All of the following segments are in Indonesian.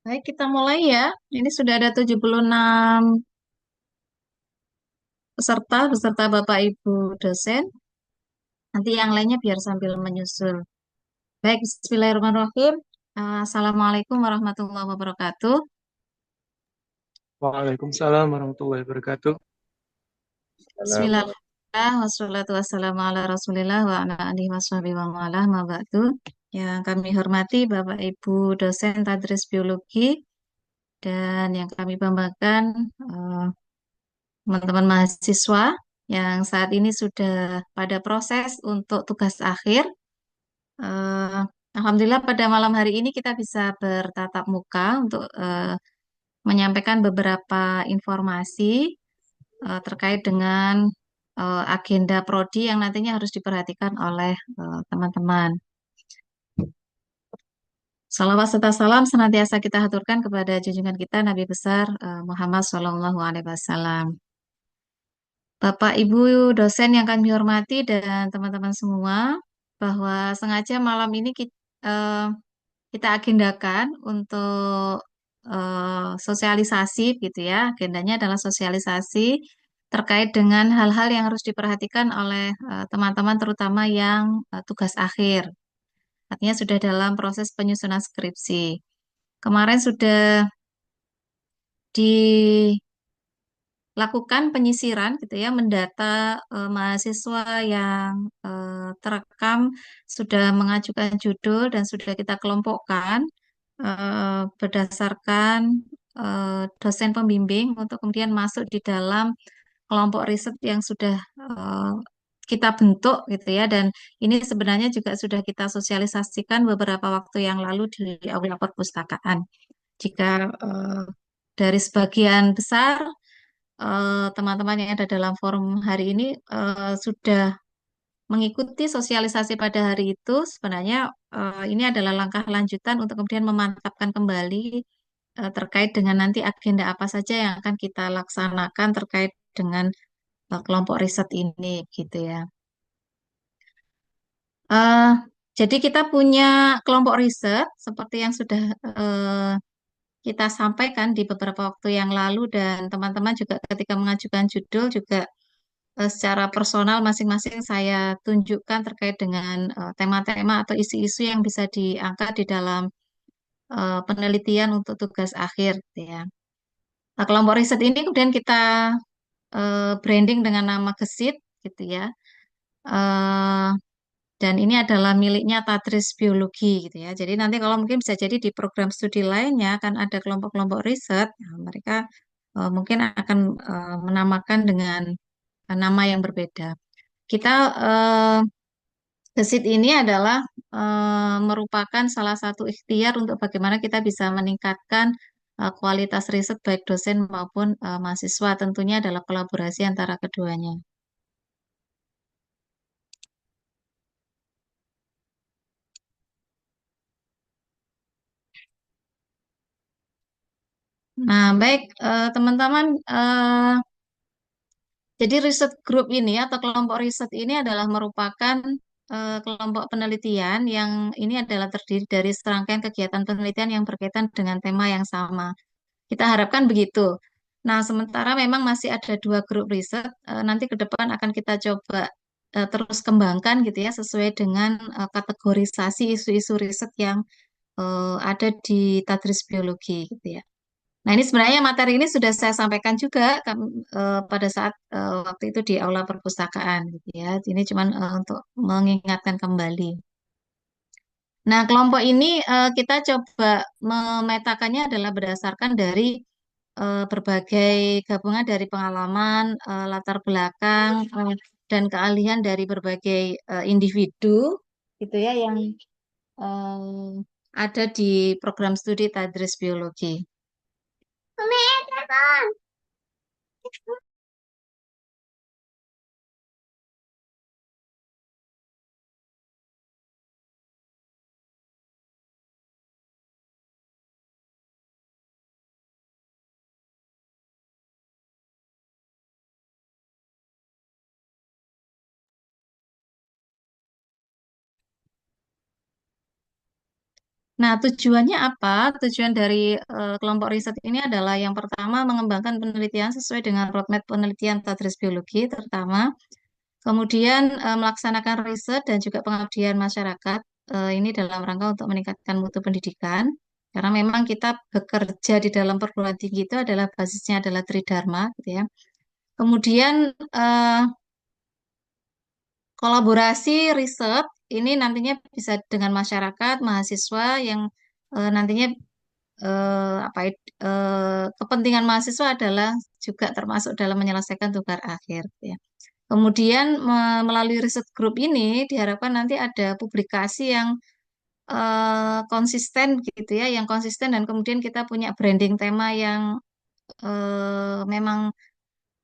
Baik, kita mulai ya. Ini sudah ada 76 peserta, beserta Bapak Ibu dosen. Nanti yang lainnya biar sambil menyusul. Baik, Bismillahirrahmanirrahim. Assalamualaikum warahmatullahi wabarakatuh. Waalaikumsalam warahmatullahi wabarakatuh. Salam. Bismillahirrahmanirrahim. Wassalatu wassalamu ala rasulillah wa ala alihi washabihi wa ma'alah ma ba'du. Yang kami hormati Bapak Ibu dosen Tadris Biologi dan yang kami banggakan eh, teman-teman mahasiswa yang saat ini sudah pada proses untuk tugas akhir. Eh, Alhamdulillah pada malam hari ini kita bisa bertatap muka untuk menyampaikan beberapa informasi terkait dengan agenda prodi yang nantinya harus diperhatikan oleh teman-teman. Salawat serta salam senantiasa kita haturkan kepada junjungan kita Nabi besar Muhammad SAW. Bapak, Ibu, dosen yang kami hormati dan teman-teman semua, bahwa sengaja malam ini kita agendakan untuk sosialisasi, gitu ya. Agendanya adalah sosialisasi terkait dengan hal-hal yang harus diperhatikan oleh teman-teman, terutama yang tugas akhir. Artinya sudah dalam proses penyusunan skripsi. Kemarin sudah lakukan penyisiran gitu ya, mendata mahasiswa yang terekam sudah mengajukan judul dan sudah kita kelompokkan berdasarkan dosen pembimbing untuk kemudian masuk di dalam kelompok riset yang sudah kita bentuk gitu ya, dan ini sebenarnya juga sudah kita sosialisasikan beberapa waktu yang lalu di aula perpustakaan. Jika dari sebagian besar teman-teman yang ada dalam forum hari ini sudah mengikuti sosialisasi pada hari itu, sebenarnya ini adalah langkah lanjutan untuk kemudian memantapkan kembali terkait dengan nanti agenda apa saja yang akan kita laksanakan terkait dengan kelompok riset ini, gitu ya. Eh, jadi kita punya kelompok riset seperti yang sudah eh, kita sampaikan di beberapa waktu yang lalu, dan teman-teman juga ketika mengajukan judul juga secara personal masing-masing saya tunjukkan terkait dengan tema-tema atau isu-isu yang bisa diangkat di dalam penelitian untuk tugas akhir, gitu ya. Nah, kelompok riset ini kemudian kita branding dengan nama GESIT, gitu ya. Eh, dan ini adalah miliknya Tadris Biologi, gitu ya. Jadi nanti kalau mungkin bisa jadi di program studi lainnya akan ada kelompok-kelompok riset, nah, mereka mungkin akan menamakan dengan nama yang berbeda. Kita eh, Gesit ini adalah merupakan salah satu ikhtiar untuk bagaimana kita bisa meningkatkan kualitas riset baik dosen maupun mahasiswa. Tentunya adalah kolaborasi antara keduanya. Nah, baik teman-teman, jadi riset group ini atau kelompok riset ini adalah merupakan kelompok penelitian yang ini adalah terdiri dari serangkaian kegiatan penelitian yang berkaitan dengan tema yang sama. Kita harapkan begitu. Nah, sementara memang masih ada dua grup riset, nanti ke depan akan kita coba terus kembangkan gitu ya, sesuai dengan kategorisasi isu-isu riset yang ada di Tadris Biologi gitu ya. Nah, ini sebenarnya materi ini sudah saya sampaikan juga pada saat waktu itu di aula perpustakaan gitu ya. Ini cuman untuk mengingatkan kembali. Nah, kelompok ini kita coba memetakannya adalah berdasarkan dari berbagai gabungan dari pengalaman, latar belakang, dan keahlian dari berbagai individu gitu ya yang ada di program studi Tadris Biologi. Nah, tujuannya apa? Tujuan dari kelompok riset ini adalah yang pertama mengembangkan penelitian sesuai dengan roadmap penelitian tadris biologi terutama, kemudian melaksanakan riset dan juga pengabdian masyarakat ini dalam rangka untuk meningkatkan mutu pendidikan. Karena memang kita bekerja di dalam perguruan tinggi itu adalah basisnya adalah Tridharma, gitu ya. Kemudian kolaborasi riset ini nantinya bisa dengan masyarakat, mahasiswa yang nantinya kepentingan mahasiswa adalah juga termasuk dalam menyelesaikan tugas akhir, gitu ya. Kemudian melalui riset grup ini diharapkan nanti ada publikasi yang konsisten gitu ya, yang konsisten dan kemudian kita punya branding tema yang memang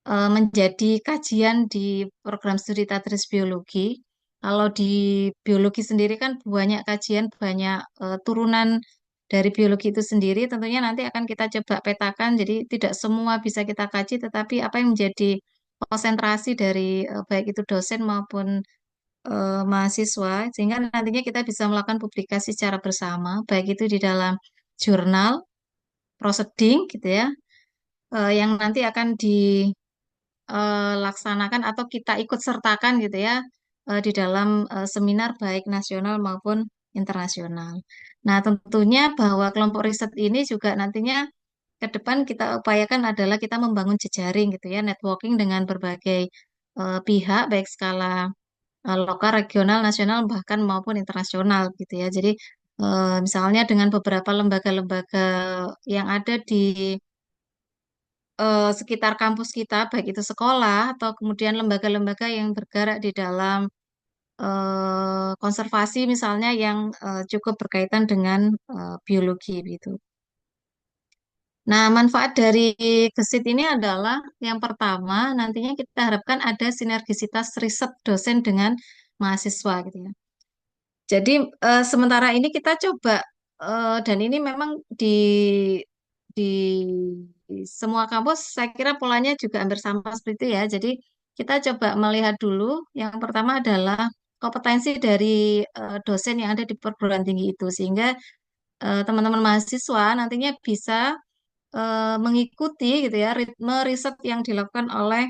menjadi kajian di program studi Tadris Biologi. Kalau di biologi sendiri kan banyak kajian, banyak turunan dari biologi itu sendiri. Tentunya nanti akan kita coba petakan. Jadi tidak semua bisa kita kaji, tetapi apa yang menjadi konsentrasi dari baik itu dosen maupun mahasiswa, sehingga nantinya kita bisa melakukan publikasi secara bersama, baik itu di dalam jurnal, proceeding gitu ya, yang nanti akan laksanakan atau kita ikut sertakan gitu ya di dalam seminar baik nasional maupun internasional. Nah, tentunya bahwa kelompok riset ini juga nantinya ke depan kita upayakan adalah kita membangun jejaring gitu ya, networking dengan berbagai pihak baik skala lokal, regional, nasional bahkan maupun internasional gitu ya. Jadi misalnya dengan beberapa lembaga-lembaga yang ada di sekitar kampus kita, baik itu sekolah atau kemudian lembaga-lembaga yang bergerak di dalam konservasi misalnya yang cukup berkaitan dengan biologi gitu. Nah, manfaat dari gesit ini adalah yang pertama, nantinya kita harapkan ada sinergisitas riset dosen dengan mahasiswa gitu ya. Jadi sementara ini kita coba dan ini memang di semua kampus saya kira polanya juga hampir sama seperti itu ya. Jadi kita coba melihat dulu yang pertama adalah kompetensi dari dosen yang ada di perguruan tinggi itu sehingga teman-teman mahasiswa nantinya bisa mengikuti gitu ya ritme riset yang dilakukan oleh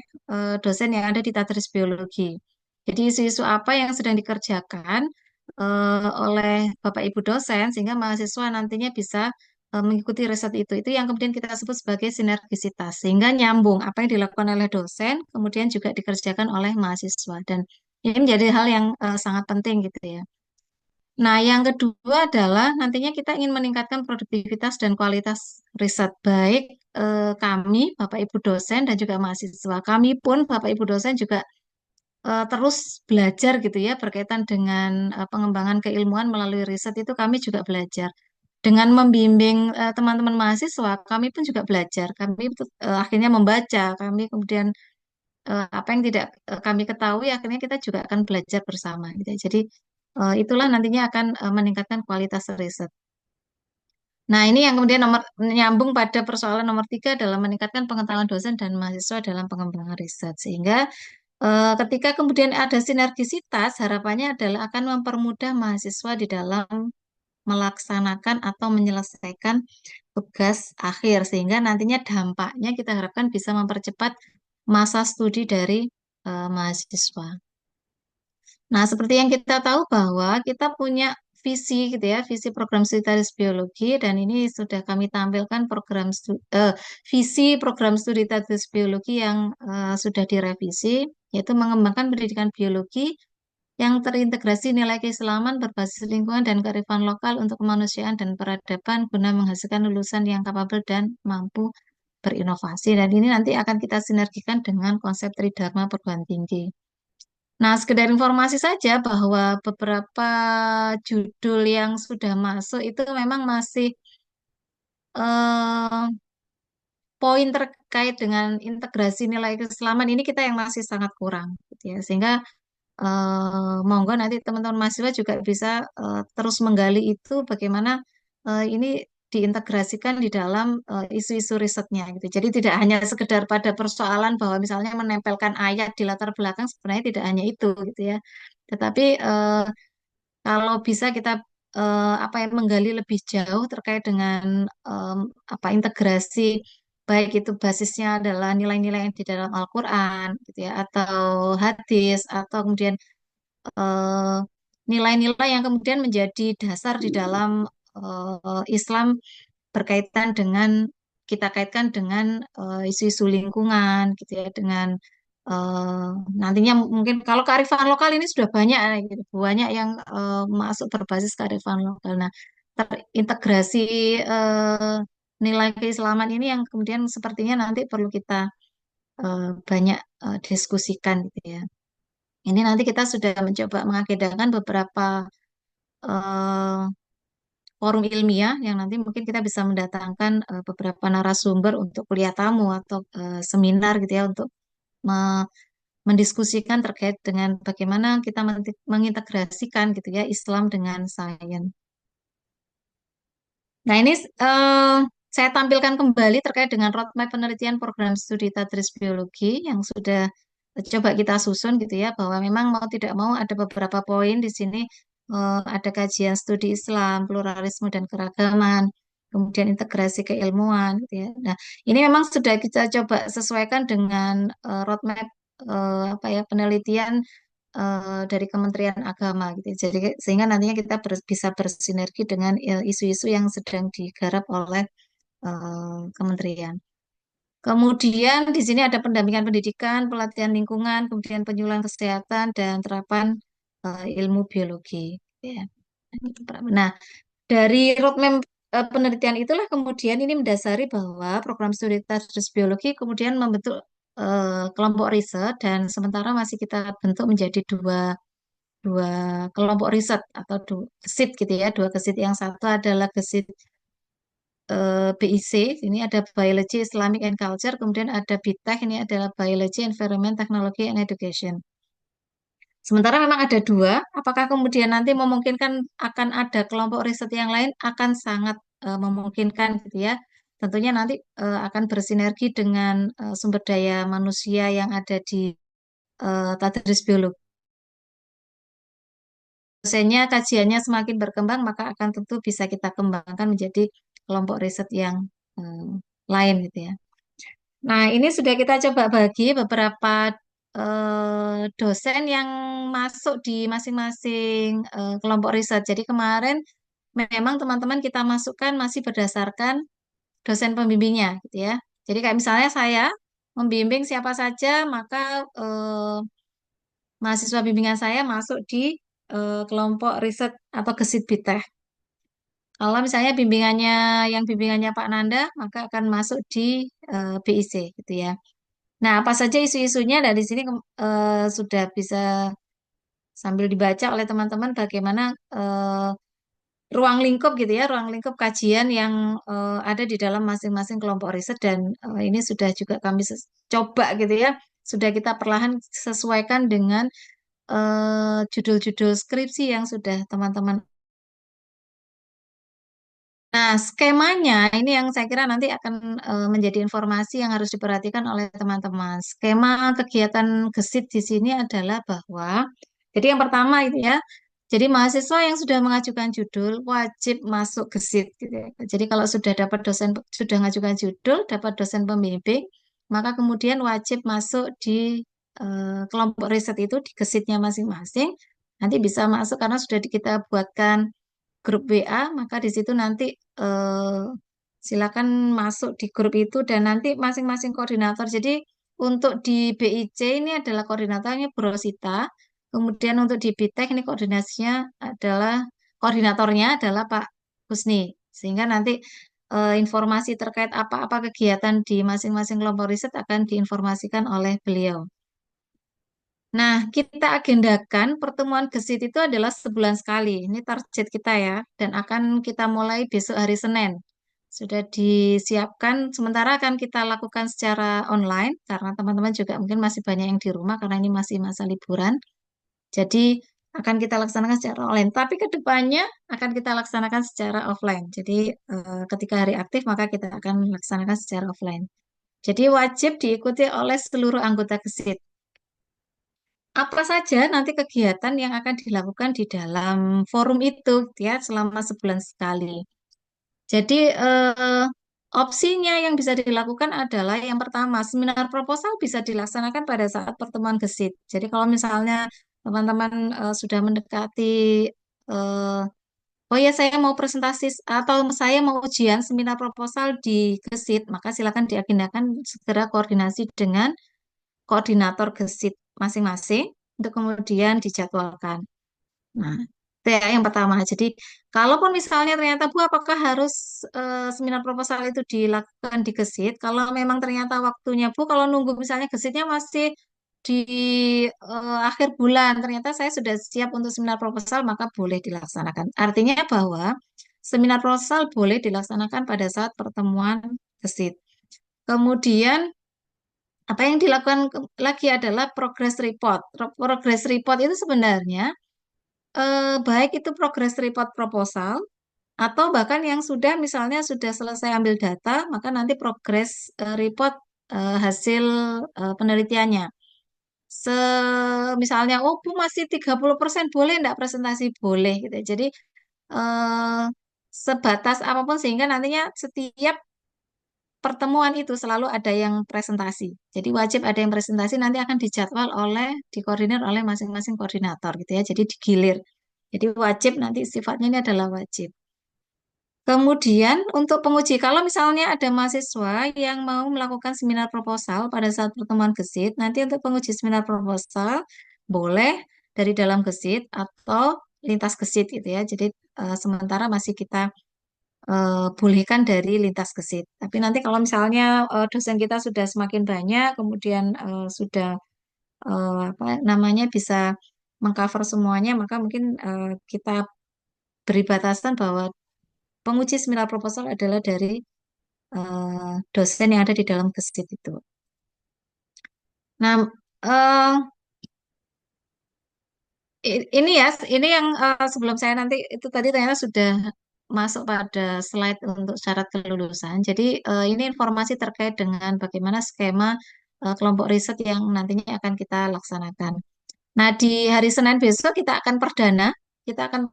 dosen yang ada di Tadris Biologi. Jadi isu-isu apa yang sedang dikerjakan oleh Bapak Ibu dosen sehingga mahasiswa nantinya bisa mengikuti riset itu. Itu yang kemudian kita sebut sebagai sinergisitas sehingga nyambung apa yang dilakukan oleh dosen kemudian juga dikerjakan oleh mahasiswa dan ini menjadi hal yang sangat penting gitu ya. Nah, yang kedua adalah nantinya kita ingin meningkatkan produktivitas dan kualitas riset baik kami, Bapak Ibu dosen dan juga mahasiswa. Kami pun Bapak Ibu dosen juga terus belajar gitu ya berkaitan dengan pengembangan keilmuan melalui riset itu kami juga belajar. Dengan membimbing teman-teman mahasiswa, kami pun juga belajar. Kami akhirnya membaca, kami kemudian apa yang tidak kami ketahui akhirnya kita juga akan belajar bersama gitu ya. Jadi itulah nantinya akan meningkatkan kualitas riset. Nah, ini yang kemudian nomor nyambung pada persoalan nomor tiga adalah meningkatkan pengetahuan dosen dan mahasiswa dalam pengembangan riset. Sehingga ketika kemudian ada sinergisitas, harapannya adalah akan mempermudah mahasiswa di dalam melaksanakan atau menyelesaikan tugas akhir. Sehingga nantinya dampaknya kita harapkan bisa mempercepat masa studi dari mahasiswa. Nah, seperti yang kita tahu bahwa kita punya visi gitu ya, visi program studi Statis Biologi dan ini sudah kami tampilkan visi program studi Statis Biologi yang sudah direvisi, yaitu mengembangkan pendidikan biologi yang terintegrasi nilai keislaman berbasis lingkungan dan kearifan lokal untuk kemanusiaan dan peradaban guna menghasilkan lulusan yang kapabel dan mampu berinovasi. Dan ini nanti akan kita sinergikan dengan konsep Tridharma perguruan tinggi. Nah, sekedar informasi saja bahwa beberapa judul yang sudah masuk itu memang masih eh, poin terkait dengan integrasi nilai keislaman ini kita yang masih sangat kurang, gitu ya. Sehingga monggo nanti teman-teman mahasiswa juga bisa terus menggali itu bagaimana ini diintegrasikan di dalam isu-isu risetnya gitu. Jadi tidak hanya sekedar pada persoalan bahwa misalnya menempelkan ayat di latar belakang sebenarnya tidak hanya itu gitu ya. Tetapi kalau bisa kita apa yang menggali lebih jauh terkait dengan apa integrasi baik itu basisnya adalah nilai-nilai yang di dalam Al-Quran gitu ya atau hadis atau kemudian eh, nilai-nilai yang kemudian menjadi dasar di dalam Islam berkaitan dengan kita kaitkan dengan isu-isu lingkungan gitu ya dengan eh, nantinya mungkin kalau kearifan lokal ini sudah banyak gitu, banyak yang masuk berbasis kearifan lokal. Nah, terintegrasi eh, nilai keislaman ini yang kemudian sepertinya nanti perlu kita banyak diskusikan gitu ya. Ini nanti kita sudah mencoba mengagendakan beberapa eh, forum ilmiah yang nanti mungkin kita bisa mendatangkan beberapa narasumber untuk kuliah tamu atau seminar gitu ya untuk me- mendiskusikan terkait dengan bagaimana kita mengintegrasikan gitu ya Islam dengan sains. Nah ini saya tampilkan kembali terkait dengan roadmap penelitian program studi Tadris Biologi yang sudah coba kita susun gitu ya bahwa memang mau tidak mau ada beberapa poin di sini ada kajian studi Islam, pluralisme dan keragaman, kemudian integrasi keilmuan gitu ya. Nah, ini memang sudah kita coba sesuaikan dengan roadmap apa ya penelitian dari Kementerian Agama gitu. Jadi sehingga nantinya kita bisa bersinergi dengan isu-isu yang sedang digarap oleh kementerian. Kemudian di sini ada pendampingan pendidikan, pelatihan lingkungan, kemudian penyuluhan kesehatan dan terapan ilmu biologi. Ya. Nah, dari roadmap penelitian itulah kemudian ini mendasari bahwa program studi Tadris Biologi kemudian membentuk kelompok riset dan sementara masih kita bentuk menjadi dua dua kelompok riset atau dua gesit gitu ya, dua gesit. Yang satu adalah gesit BIC, ini ada Biology, Islamic and Culture, kemudian ada BITEK, ini adalah Biology, Environment, Technology and Education. Sementara memang ada dua, apakah kemudian nanti memungkinkan akan ada kelompok riset yang lain akan sangat memungkinkan gitu ya. Tentunya nanti akan bersinergi dengan sumber daya manusia yang ada di Tadris Biologi. Dosennya, kajiannya semakin berkembang, maka akan tentu bisa kita kembangkan menjadi kelompok riset yang eh, lain gitu ya. Nah, ini sudah kita coba bagi beberapa dosen yang masuk di masing-masing kelompok riset. Jadi kemarin memang teman-teman kita masukkan masih berdasarkan dosen pembimbingnya gitu ya. Jadi kayak misalnya saya membimbing siapa saja, maka mahasiswa bimbingan saya masuk di kelompok riset atau gesit BITEH. Kalau misalnya bimbingannya Pak Nanda, maka akan masuk di BIC gitu ya. Nah, apa saja isu-isunya dari sini sudah bisa sambil dibaca oleh teman-teman bagaimana ruang lingkup gitu ya, ruang lingkup kajian yang ada di dalam masing-masing kelompok riset dan ini sudah juga kami coba gitu ya, sudah kita perlahan sesuaikan dengan judul-judul skripsi yang sudah teman-teman. Nah, skemanya ini yang saya kira nanti akan menjadi informasi yang harus diperhatikan oleh teman-teman. Skema kegiatan gesit di sini adalah bahwa, jadi yang pertama itu ya, jadi mahasiswa yang sudah mengajukan judul wajib masuk gesit. Gitu ya. Jadi kalau sudah dapat dosen, sudah mengajukan judul, dapat dosen pembimbing, maka kemudian wajib masuk di kelompok riset itu di gesitnya masing-masing. Nanti bisa masuk karena sudah kita buatkan grup WA, maka di situ nanti eh, silakan masuk di grup itu dan nanti masing-masing koordinator. Jadi untuk di BIC ini adalah koordinatornya Bu Rosita, kemudian untuk di BITEK ini koordinatornya adalah Pak Husni. Sehingga nanti informasi terkait apa-apa kegiatan di masing-masing kelompok riset akan diinformasikan oleh beliau. Nah, kita agendakan pertemuan gesit itu adalah sebulan sekali. Ini target kita ya, dan akan kita mulai besok hari Senin. Sudah disiapkan, sementara akan kita lakukan secara online, karena teman-teman juga mungkin masih banyak yang di rumah, karena ini masih masa liburan. Jadi, akan kita laksanakan secara online. Tapi ke depannya akan kita laksanakan secara offline. Jadi, ketika hari aktif, maka kita akan laksanakan secara offline. Jadi, wajib diikuti oleh seluruh anggota gesit. apa saja nanti kegiatan yang akan dilakukan di dalam forum itu ya selama sebulan sekali. Jadi opsinya yang bisa dilakukan adalah yang pertama, seminar proposal bisa dilaksanakan pada saat pertemuan gesit. Jadi kalau misalnya teman-teman sudah mendekati eh, oh ya, saya mau presentasi atau saya mau ujian seminar proposal di Gesit, maka silakan diagendakan segera koordinasi dengan koordinator Gesit masing-masing untuk kemudian dijadwalkan. Nah, itu ya yang pertama. Jadi, kalaupun misalnya ternyata Bu, apakah harus seminar proposal itu dilakukan di Gesit? Kalau memang ternyata waktunya Bu, kalau nunggu misalnya Gesitnya masih di akhir bulan, ternyata saya sudah siap untuk seminar proposal, maka boleh dilaksanakan. Artinya bahwa seminar proposal boleh dilaksanakan pada saat pertemuan Gesit. Kemudian apa yang dilakukan lagi adalah progress report. Progress report itu sebenarnya baik itu progress report proposal atau bahkan yang sudah misalnya sudah selesai ambil data, maka nanti progress report hasil penelitiannya. Misalnya, oh Bu masih 30% boleh enggak presentasi? Boleh gitu. Jadi eh, sebatas apapun sehingga nantinya setiap pertemuan itu selalu ada yang presentasi. Jadi wajib ada yang presentasi nanti akan dijadwal dikoordinir oleh masing-masing koordinator gitu ya. Jadi digilir. Jadi wajib nanti sifatnya ini adalah wajib. Kemudian untuk penguji, kalau misalnya ada mahasiswa yang mau melakukan seminar proposal pada saat pertemuan gesit, nanti untuk penguji seminar proposal boleh dari dalam gesit atau lintas gesit gitu ya. Jadi sementara masih kita bolehkan dari lintas gesit. Tapi nanti kalau misalnya dosen kita sudah semakin banyak, kemudian sudah apa namanya bisa mengcover semuanya, maka mungkin kita beri batasan bahwa penguji seminar proposal adalah dari dosen yang ada di dalam gesit itu. Nah, eh, ini ya, ini yang sebelum saya nanti itu tadi ternyata sudah masuk pada slide untuk syarat kelulusan. Jadi ini informasi terkait dengan bagaimana skema kelompok riset yang nantinya akan kita laksanakan. Nah, di hari Senin besok kita akan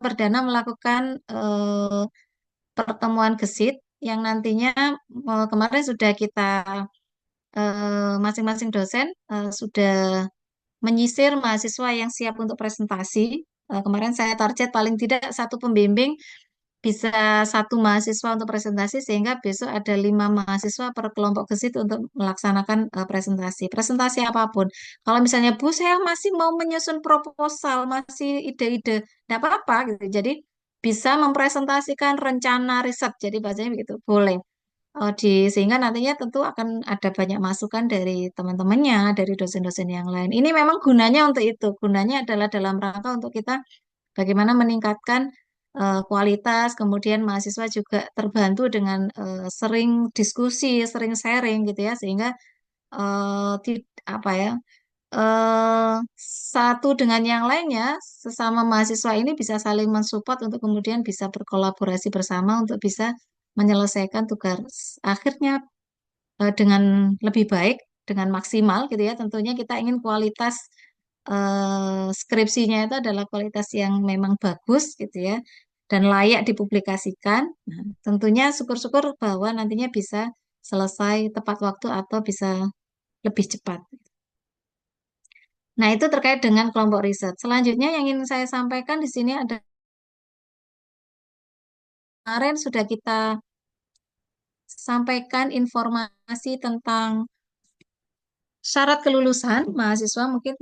perdana melakukan pertemuan gesit yang nantinya kemarin sudah kita masing-masing dosen sudah menyisir mahasiswa yang siap untuk presentasi. Kemarin saya target paling tidak satu pembimbing bisa satu mahasiswa untuk presentasi sehingga besok ada 5 mahasiswa per kelompok gesit untuk melaksanakan presentasi. Presentasi apapun. Kalau misalnya Bu, saya masih mau menyusun proposal, masih ide-ide, tidak apa-apa gitu. Jadi bisa mempresentasikan rencana riset. Jadi bahasanya begitu, boleh. Sehingga nantinya tentu akan ada banyak masukan dari teman-temannya, dari dosen-dosen yang lain. Ini memang gunanya untuk itu. Gunanya adalah dalam rangka untuk kita bagaimana meningkatkan kualitas, kemudian mahasiswa juga terbantu dengan sering diskusi, sering sharing gitu ya, sehingga apa ya, eh, satu dengan yang lainnya, sesama mahasiswa ini bisa saling mensupport untuk kemudian bisa berkolaborasi bersama untuk bisa menyelesaikan tugas akhirnya dengan lebih baik, dengan maksimal gitu ya. Tentunya kita ingin kualitas skripsinya itu adalah kualitas yang memang bagus gitu ya dan layak dipublikasikan. Nah, tentunya syukur-syukur bahwa nantinya bisa selesai tepat waktu atau bisa lebih cepat. Nah, itu terkait dengan kelompok riset. Selanjutnya yang ingin saya sampaikan di sini ada kemarin sudah kita sampaikan informasi tentang syarat kelulusan mahasiswa. Mungkin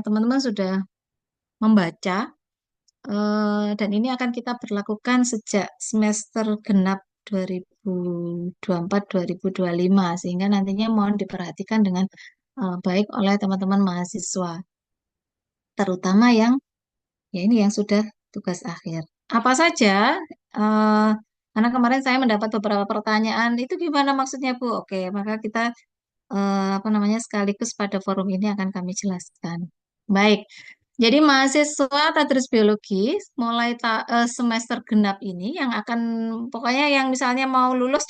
teman-teman sudah membaca. Dan ini akan kita berlakukan sejak semester genap 2024-2025 sehingga nantinya mohon diperhatikan dengan baik oleh teman-teman mahasiswa, terutama yang ya ini yang sudah tugas akhir. Apa saja? eh, karena kemarin saya mendapat beberapa pertanyaan, itu gimana maksudnya Bu? Oke, maka kita apa namanya sekaligus pada forum ini akan kami jelaskan. Baik. Jadi mahasiswa Tadris Biologi mulai semester genap ini yang akan pokoknya yang misalnya mau lulus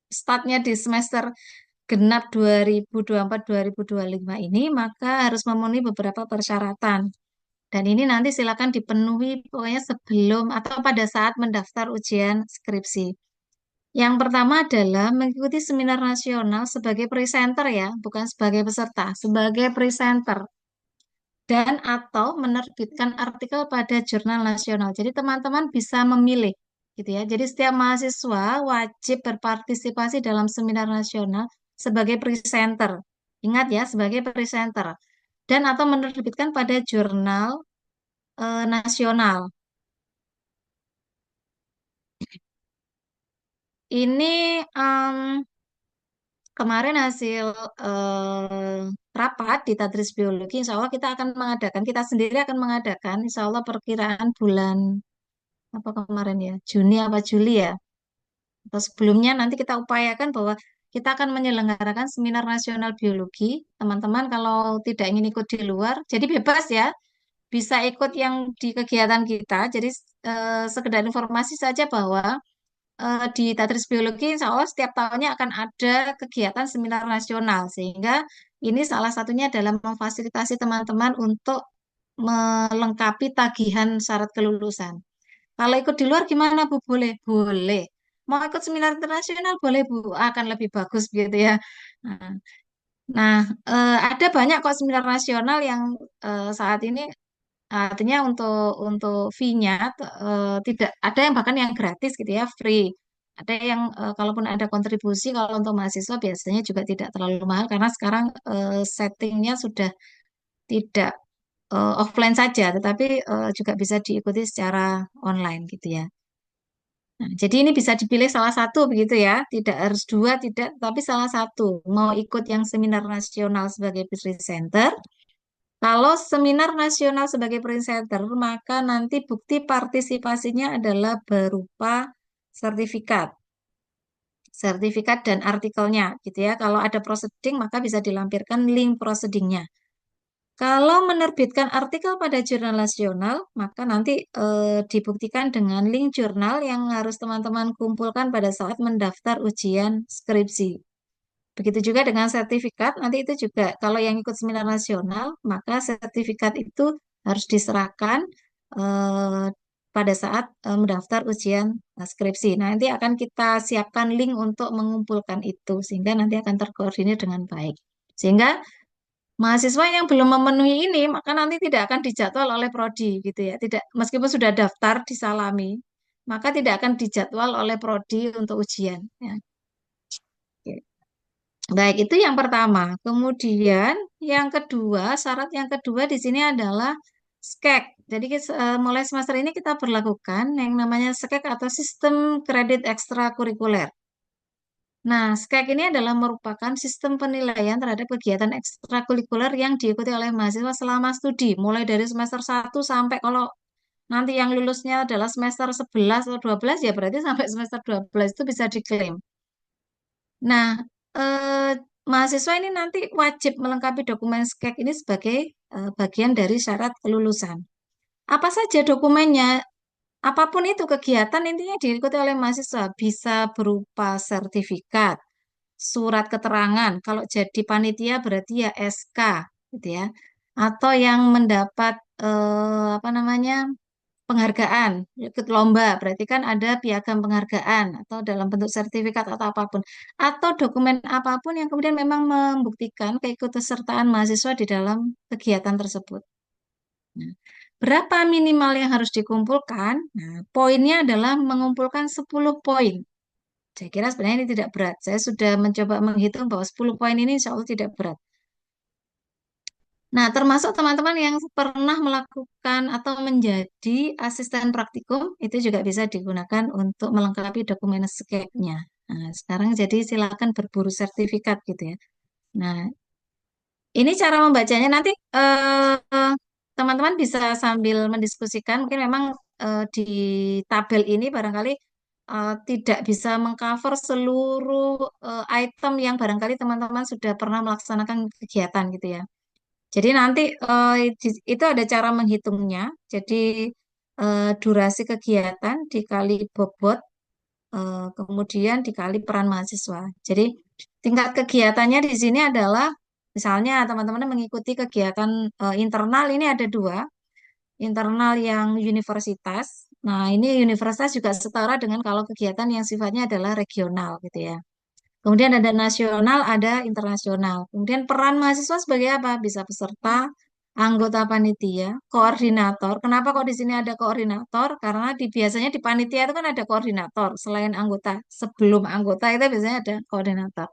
startnya di semester genap 2024-2025 ini, maka harus memenuhi beberapa persyaratan. Dan ini nanti silakan dipenuhi pokoknya sebelum atau pada saat mendaftar ujian skripsi. Yang pertama adalah mengikuti seminar nasional sebagai presenter ya, bukan sebagai peserta, sebagai presenter dan atau menerbitkan artikel pada jurnal nasional. Jadi teman-teman bisa memilih gitu ya. Jadi setiap mahasiswa wajib berpartisipasi dalam seminar nasional sebagai presenter. Ingat ya, sebagai presenter dan atau menerbitkan pada jurnal nasional. Ini kemarin hasil rapat di Tadris Biologi, insya Allah kita akan mengadakan, kita sendiri akan mengadakan, insya Allah perkiraan bulan apa kemarin ya, Juni apa Juli ya, atau sebelumnya nanti kita upayakan bahwa kita akan menyelenggarakan seminar nasional biologi. Teman-teman kalau tidak ingin ikut di luar, jadi bebas ya, bisa ikut yang di kegiatan kita. Jadi sekedar informasi saja bahwa di Tadris Biologi insya Allah setiap tahunnya akan ada kegiatan seminar nasional sehingga ini salah satunya adalah memfasilitasi teman-teman untuk melengkapi tagihan syarat kelulusan. Kalau ikut di luar gimana Bu? Boleh, boleh. Mau ikut seminar internasional boleh Bu, akan lebih bagus gitu ya. Nah, nah, ada banyak kok seminar nasional yang saat ini artinya untuk fee-nya tidak ada yang bahkan yang gratis gitu ya, free. Ada yang kalaupun ada kontribusi kalau untuk mahasiswa biasanya juga tidak terlalu mahal karena sekarang settingnya sudah tidak offline saja, tetapi juga bisa diikuti secara online gitu ya. Nah, jadi ini bisa dipilih salah satu begitu ya, tidak harus dua, tidak, tapi salah satu. Mau ikut yang seminar nasional sebagai presenter, kalau seminar nasional sebagai presenter, maka nanti bukti partisipasinya adalah berupa sertifikat, sertifikat dan artikelnya, gitu ya. Kalau ada proceeding, maka bisa dilampirkan link proceedingnya. Kalau menerbitkan artikel pada jurnal nasional, maka nanti dibuktikan dengan link jurnal yang harus teman-teman kumpulkan pada saat mendaftar ujian skripsi. Begitu juga dengan sertifikat, nanti itu juga kalau yang ikut seminar nasional, maka sertifikat itu harus diserahkan eh, pada saat mendaftar ujian skripsi. Nah, nanti akan kita siapkan link untuk mengumpulkan itu, sehingga nanti akan terkoordinir dengan baik. Sehingga mahasiswa yang belum memenuhi ini, maka nanti tidak akan dijadwal oleh prodi, gitu ya. Tidak, meskipun sudah daftar disalami, maka tidak akan dijadwal oleh prodi untuk ujian. Ya. Baik, itu yang pertama. Kemudian yang kedua, syarat yang kedua di sini adalah SKEK. Jadi mulai semester ini kita berlakukan yang namanya SKEK atau Sistem Kredit Ekstrakurikuler. Nah, SKEK ini adalah merupakan sistem penilaian terhadap kegiatan ekstrakurikuler yang diikuti oleh mahasiswa selama studi, mulai dari semester 1 sampai kalau nanti yang lulusnya adalah semester 11 atau 12 ya berarti sampai semester 12 itu bisa diklaim. Nah, eh, mahasiswa ini nanti wajib melengkapi dokumen SKEK ini sebagai bagian dari syarat kelulusan. Apa saja dokumennya? Apapun itu kegiatan intinya diikuti oleh mahasiswa bisa berupa sertifikat, surat keterangan. Kalau jadi panitia berarti ya SK, gitu ya. Atau yang mendapat apa namanya penghargaan, ikut lomba, berarti kan ada piagam penghargaan atau dalam bentuk sertifikat atau apapun, atau dokumen apapun yang kemudian memang membuktikan keikutsertaan mahasiswa di dalam kegiatan tersebut. Nah, berapa minimal yang harus dikumpulkan? Nah, poinnya adalah mengumpulkan 10 poin. Saya kira sebenarnya ini tidak berat. Saya sudah mencoba menghitung bahwa 10 poin ini insya Allah tidak berat. Nah, termasuk teman-teman yang pernah melakukan atau menjadi asisten praktikum, itu juga bisa digunakan untuk melengkapi dokumen SKEP-nya. Nah, sekarang jadi silakan berburu sertifikat gitu ya. Nah, ini cara membacanya nanti teman-teman bisa sambil mendiskusikan. Mungkin memang di tabel ini barangkali tidak bisa mengcover seluruh item yang barangkali teman-teman sudah pernah melaksanakan kegiatan gitu ya. Jadi nanti itu ada cara menghitungnya. Jadi durasi kegiatan dikali bobot kemudian dikali peran mahasiswa. Jadi tingkat kegiatannya di sini adalah misalnya teman-teman mengikuti kegiatan internal ini ada dua, internal yang universitas. Nah, ini universitas juga setara dengan kalau kegiatan yang sifatnya adalah regional gitu ya. Kemudian ada nasional, ada internasional. Kemudian peran mahasiswa sebagai apa? Bisa peserta, anggota panitia, koordinator. Kenapa kok di sini ada koordinator? Karena biasanya di panitia itu kan ada koordinator. Selain anggota, sebelum anggota itu biasanya ada koordinator.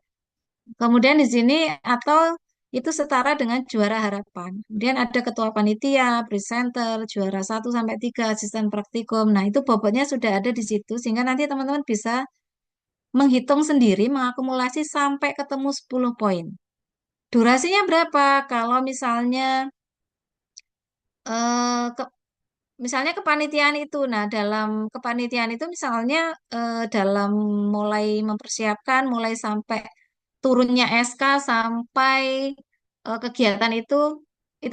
Kemudian di sini atau itu setara dengan juara harapan. Kemudian ada ketua panitia, presenter, juara 1 sampai 3, asisten praktikum. Nah, itu bobotnya sudah ada di situ sehingga nanti teman-teman bisa menghitung sendiri, mengakumulasi sampai ketemu 10 poin. Durasinya berapa? Kalau misalnya eh, ke, misalnya kepanitiaan itu, nah dalam kepanitiaan itu misalnya dalam mulai mempersiapkan, mulai sampai turunnya SK sampai kegiatan itu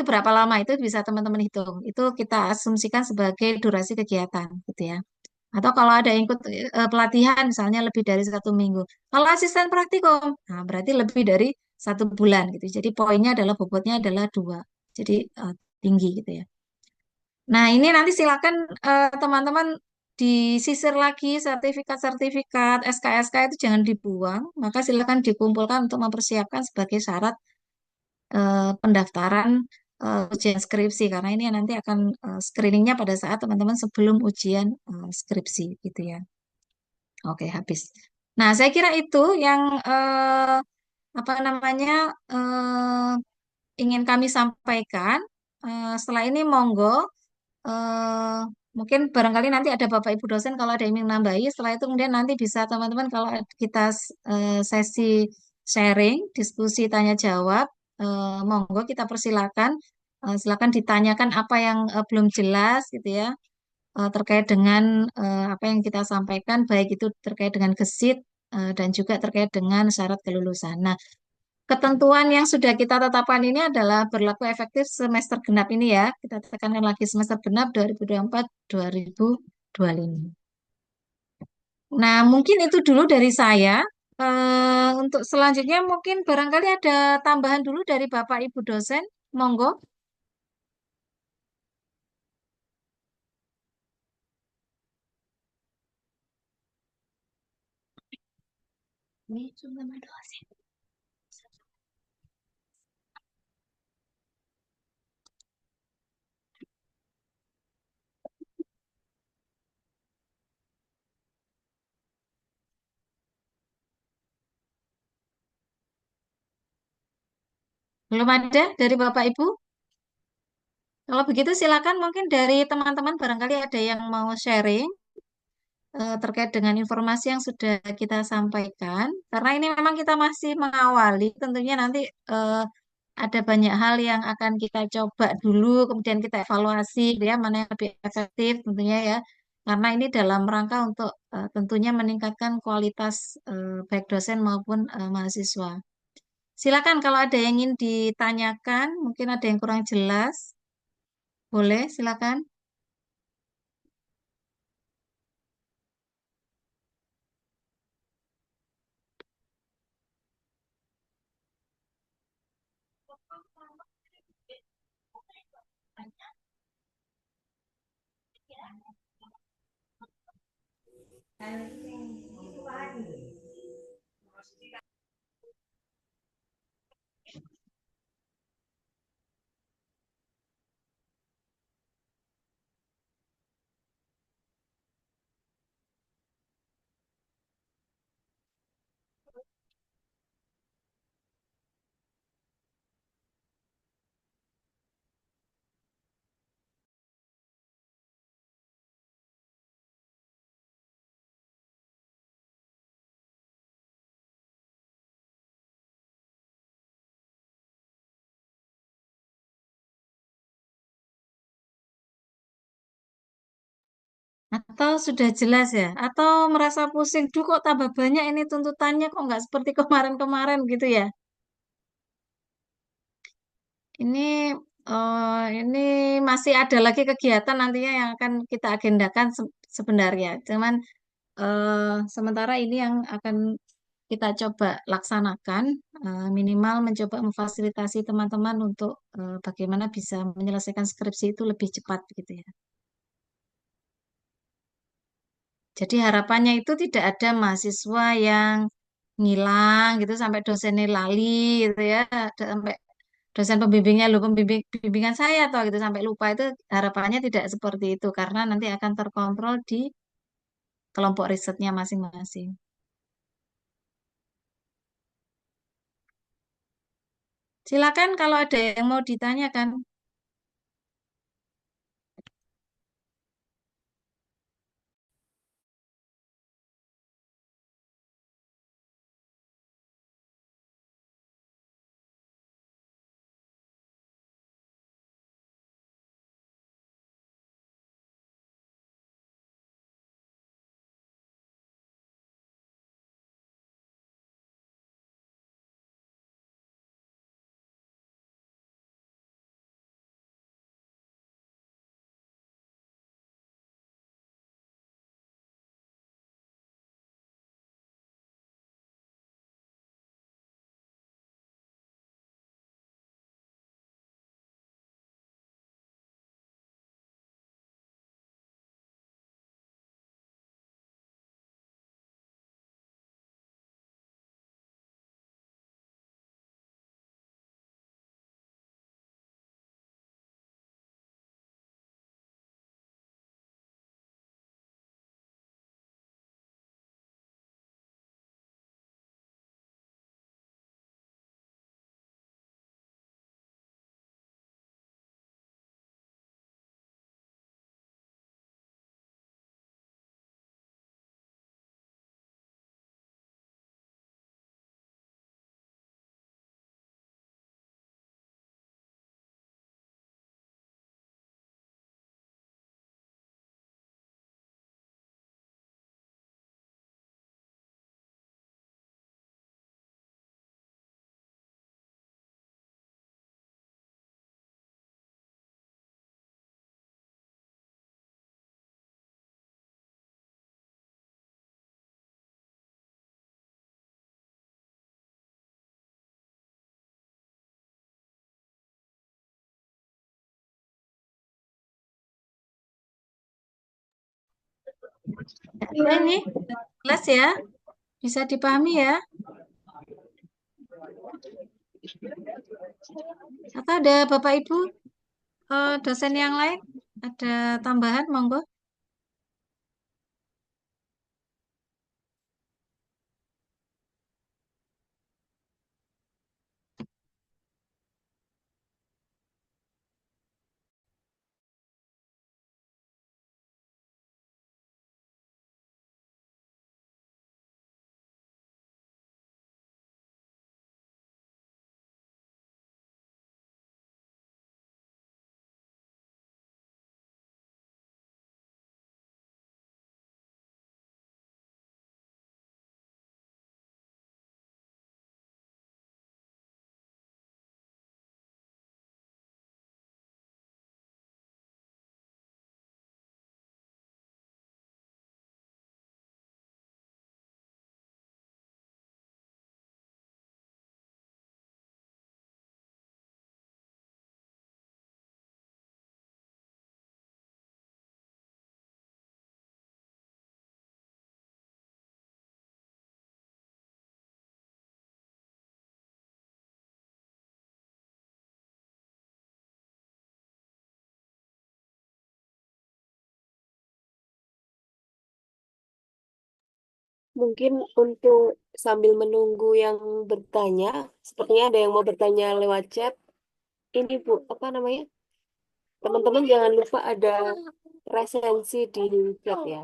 berapa lama itu bisa teman-teman hitung. Itu kita asumsikan sebagai durasi kegiatan, gitu ya. Atau kalau ada yang ikut pelatihan misalnya lebih dari 1 minggu. Kalau asisten praktikum, nah berarti lebih dari 1 bulan gitu. Jadi poinnya adalah bobotnya adalah 2. Jadi tinggi gitu ya. Nah ini nanti silakan teman-teman disisir lagi sertifikat-sertifikat SK-SK itu jangan dibuang. Maka silakan dikumpulkan untuk mempersiapkan sebagai syarat pendaftaran ujian skripsi karena ini nanti akan screeningnya pada saat teman-teman sebelum ujian skripsi gitu ya. Oke, habis. Nah, saya kira itu yang apa namanya ingin kami sampaikan. Setelah ini monggo eh, mungkin barangkali nanti ada Bapak Ibu dosen kalau ada yang ingin nambahi. Setelah itu kemudian nanti bisa teman-teman kalau kita sesi sharing, diskusi tanya jawab, monggo kita persilakan. Silakan ditanyakan apa yang belum jelas gitu ya terkait dengan apa yang kita sampaikan, baik itu terkait dengan gesit dan juga terkait dengan syarat kelulusan. Nah, ketentuan yang sudah kita tetapkan ini adalah berlaku efektif semester genap ini ya. Kita tekankan lagi semester genap 2024-2025. Nah, mungkin itu dulu dari saya. Untuk selanjutnya mungkin barangkali ada tambahan dulu dari Bapak Ibu dosen. Monggo. Ini cuma dosen. Belum ada dari Bapak Ibu? Kalau begitu silakan mungkin dari teman-teman barangkali ada yang mau sharing terkait dengan informasi yang sudah kita sampaikan. Karena ini memang kita masih mengawali, tentunya nanti eh, ada banyak hal yang akan kita coba dulu, kemudian kita evaluasi, gitu ya, mana yang lebih efektif tentunya ya. Karena ini dalam rangka untuk tentunya meningkatkan kualitas baik dosen maupun mahasiswa. Silakan kalau ada yang ingin ditanyakan, mungkin ada yang kurang jelas, boleh silakan. Atau sudah jelas ya? Atau merasa pusing, duh kok tambah banyak ini tuntutannya kok nggak seperti kemarin-kemarin gitu ya? Ini ini masih ada lagi kegiatan nantinya yang akan kita agendakan sebenarnya. Cuman sementara ini yang akan kita coba laksanakan, minimal mencoba memfasilitasi teman-teman untuk bagaimana bisa menyelesaikan skripsi itu lebih cepat gitu ya. Jadi harapannya itu tidak ada mahasiswa yang ngilang gitu sampai dosennya lali gitu ya, sampai dosen pembimbingnya lu bimbingan saya toh gitu sampai lupa itu harapannya tidak seperti itu karena nanti akan terkontrol di kelompok risetnya masing-masing. Silakan kalau ada yang mau ditanyakan. Ya, ini jelas ya, bisa dipahami ya. Atau ada Bapak Ibu dosen yang lain? Ada tambahan, monggo. Mungkin untuk sambil menunggu yang bertanya, sepertinya ada yang mau bertanya lewat chat. Ini Bu, apa namanya? Teman-teman jangan lupa ada resensi di chat ya.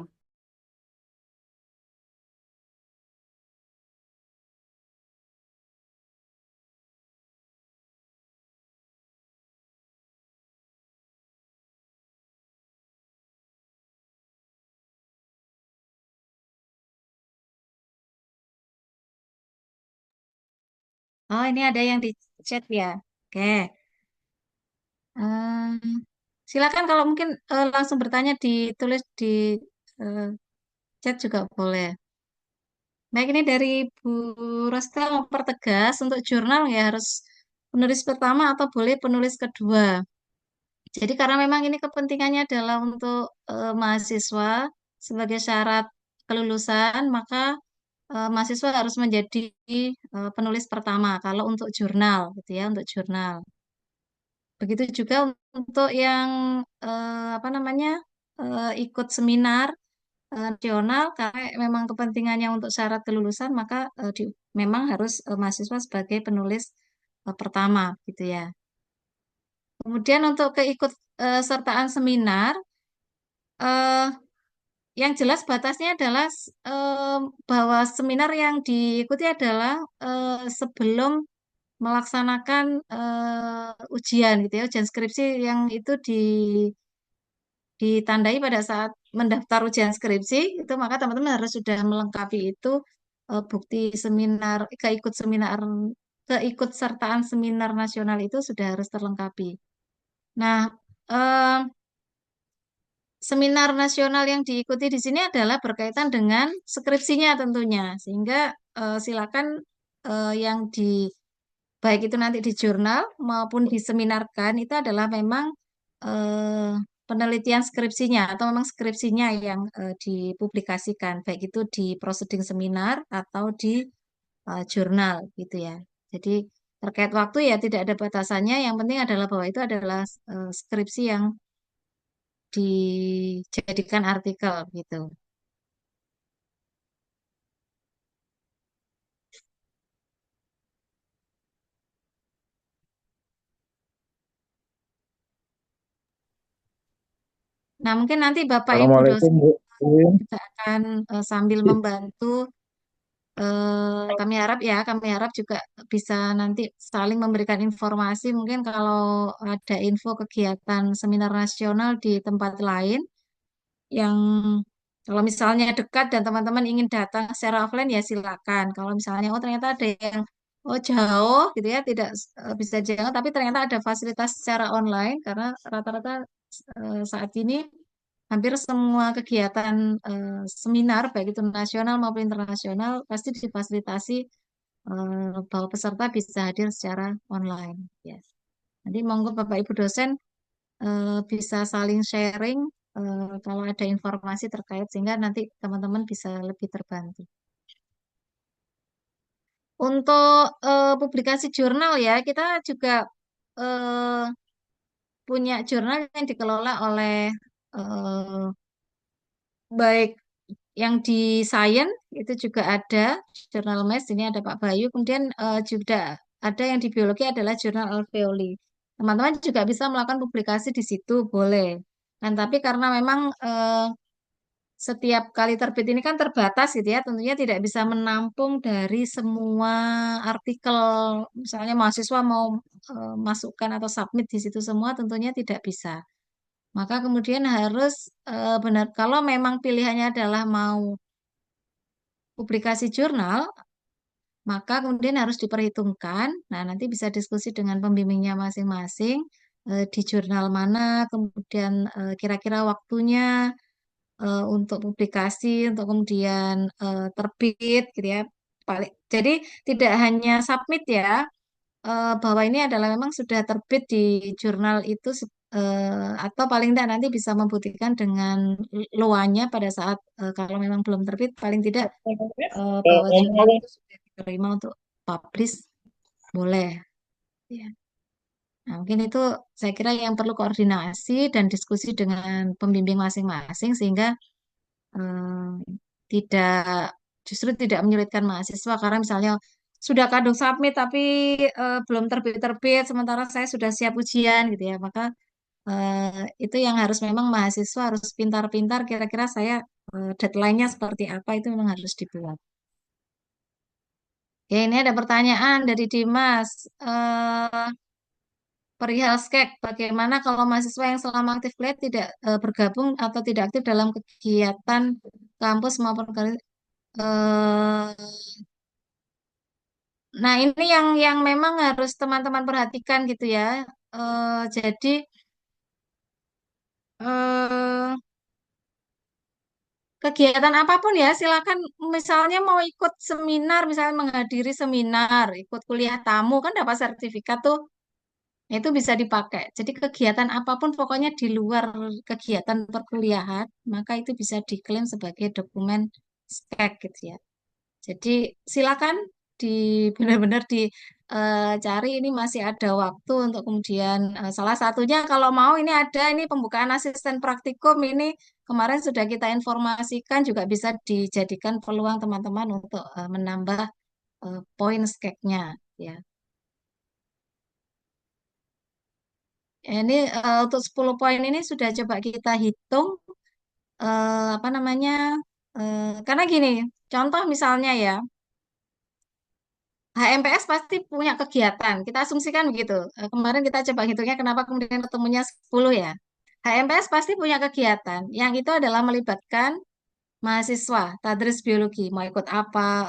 Oh, ini ada yang di chat ya. Oke. Silakan kalau mungkin langsung bertanya ditulis di eh, chat juga boleh. Baik, ini dari Bu Rosta mempertegas untuk jurnal ya harus penulis pertama atau boleh penulis kedua. Jadi karena memang ini kepentingannya adalah untuk mahasiswa sebagai syarat kelulusan, maka mahasiswa harus menjadi penulis pertama kalau untuk jurnal gitu ya, untuk jurnal. Begitu juga untuk yang apa namanya ikut seminar nasional karena memang kepentingannya untuk syarat kelulusan, maka memang harus mahasiswa sebagai penulis pertama gitu ya. Kemudian untuk keikut sertaan seminar, eh, yang jelas batasnya adalah bahwa seminar yang diikuti adalah sebelum melaksanakan ujian gitu ya, ujian skripsi yang itu ditandai pada saat mendaftar ujian skripsi itu maka teman-teman harus sudah melengkapi itu bukti seminar keikut sertaan seminar nasional itu sudah harus terlengkapi. Nah, eh, seminar nasional yang diikuti di sini adalah berkaitan dengan skripsinya tentunya, sehingga silakan yang baik itu nanti di jurnal maupun diseminarkan itu adalah memang eh, penelitian skripsinya atau memang skripsinya yang dipublikasikan, baik itu di proceeding seminar atau di jurnal gitu ya. Jadi terkait waktu ya tidak ada batasannya, yang penting adalah bahwa itu adalah skripsi yang dijadikan artikel gitu. Nah, mungkin nanti Bapak Ibu Assalamualaikum dosen Bu. juga akan sambil membantu. Kami harap juga bisa nanti saling memberikan informasi. Mungkin kalau ada info kegiatan seminar nasional di tempat lain yang kalau misalnya dekat dan teman-teman ingin datang secara offline ya silakan. Kalau misalnya oh ternyata ada yang oh jauh gitu ya tidak bisa jalan tapi ternyata ada fasilitas secara online karena rata-rata saat ini hampir semua kegiatan seminar baik itu nasional maupun internasional pasti difasilitasi bahwa peserta bisa hadir secara online. Ya. Nanti monggo Bapak Ibu dosen bisa saling sharing kalau ada informasi terkait sehingga nanti teman-teman bisa lebih terbantu. Untuk publikasi jurnal ya, kita juga eh, punya jurnal yang dikelola oleh eh, baik yang di Science itu juga ada jurnal Mes, ini ada Pak Bayu, kemudian juga ada yang di biologi adalah jurnal Alveoli. Teman-teman juga bisa melakukan publikasi di situ, boleh. Kan tapi karena memang setiap kali terbit ini kan terbatas gitu ya, tentunya tidak bisa menampung dari semua artikel. Misalnya mahasiswa mau masukkan atau submit di situ semua, tentunya tidak bisa. Maka kemudian harus benar kalau memang pilihannya adalah mau publikasi jurnal, maka kemudian harus diperhitungkan. Nah, nanti bisa diskusi dengan pembimbingnya masing-masing di jurnal mana, kemudian kira-kira waktunya untuk publikasi, untuk kemudian terbit, gitu ya. Jadi tidak hanya submit ya, bahwa ini adalah memang sudah terbit di jurnal itu atau paling tidak nanti bisa membuktikan dengan luanya pada saat kalau memang belum terbit paling tidak bahwa jurnal itu sudah diterima untuk publish boleh ya. Nah, mungkin itu saya kira yang perlu koordinasi dan diskusi dengan pembimbing masing-masing sehingga eh, tidak justru tidak menyulitkan mahasiswa karena misalnya sudah kadung submit tapi belum terbit-terbit sementara saya sudah siap ujian gitu ya maka itu yang harus memang mahasiswa harus pintar-pintar kira-kira saya deadline-nya seperti apa itu memang harus dibuat. Ya ini ada pertanyaan dari Dimas. Eh, Perihal SKEK, bagaimana kalau mahasiswa yang selama aktif kuliah tidak bergabung atau tidak aktif dalam kegiatan kampus maupun nah, ini yang memang harus teman-teman perhatikan gitu ya. Jadi eh, kegiatan apapun ya, silakan misalnya mau ikut seminar, misalnya menghadiri seminar, ikut kuliah tamu kan dapat sertifikat tuh. Itu bisa dipakai. Jadi kegiatan apapun pokoknya di luar kegiatan perkuliahan, maka itu bisa diklaim sebagai dokumen SKEK gitu ya. Jadi silakan di benar-benar dicari ini masih ada waktu untuk kemudian salah satunya kalau mau ini ada ini pembukaan asisten praktikum ini kemarin sudah kita informasikan juga bisa dijadikan peluang teman-teman untuk menambah poin skeknya ya. Ini untuk 10 poin ini sudah coba kita hitung apa namanya karena gini contoh misalnya ya HMPS pasti punya kegiatan. Kita asumsikan begitu. Kemarin kita coba hitungnya kenapa kemudian ketemunya 10 ya. HMPS pasti punya kegiatan. Yang itu adalah melibatkan mahasiswa, tadris biologi. Mau ikut apa,